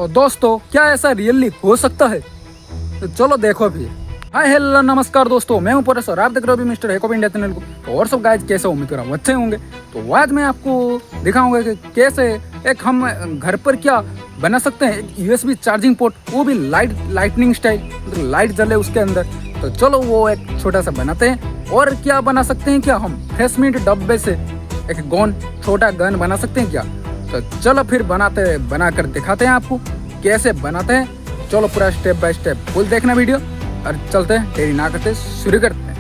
तो दोस्तों क्या ऐसा रियली हो सकता है? तो चलो देखो भी। हाय हेलो नमस्कार दोस्तों, मैं हूं परेश और आप देख रहे हो अभी मिस्टर हैकअप इंडिया चैनल को। तो और सब गाइस कैसे उम्मीद कर रहा हूँ अच्छे होंगे। तो आज मैं आपको दिखाऊंगा कि कैसे एक हम घर पर क्या बना सकते हैं, एक USB चार्जिंग पोर्ट, वो भी लाइटनिंग स्टाइल, मतलब लाइट जले उसके अंदर। तो चलो वो एक छोटा सा बनाते हैं। और क्या बना सकते हैं, क्या हम फ्रेश मीट डब्बे से एक छोटा गन बना सकते हैं क्या? तो चलो फिर बनाकर दिखाते हैं आपको कैसे बनाते हैं। चलो पूरा स्टेप बाय स्टेप फुल देखना वीडियो और चलते हैं, देरी ना करते शुरू करते हैं।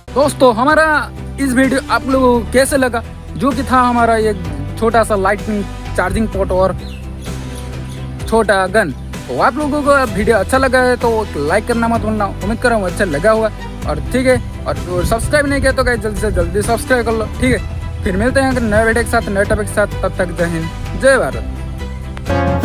दोस्तों हमारा इस वीडियो आप लोगों को कैसे लगा, जो कि था हमारा ये छोटा सा लाइटनिंग चार्जिंग पोर्ट और छोटा गन। तो आप लोगों को वीडियो अच्छा लगा है तो लाइक करना मत भूलना। उम्मीद कर रहा हूँ अच्छा लगा हुआ। और ठीक है, और सब्सक्राइब नहीं किया तो गाइस जल्दी से जल्दी सब्सक्राइब कर लो। ठीक है, फिर मिलते हैं नए वीडियो के साथ, नए टॉपिक के साथ। तब तक जय हिंद, जय भारत।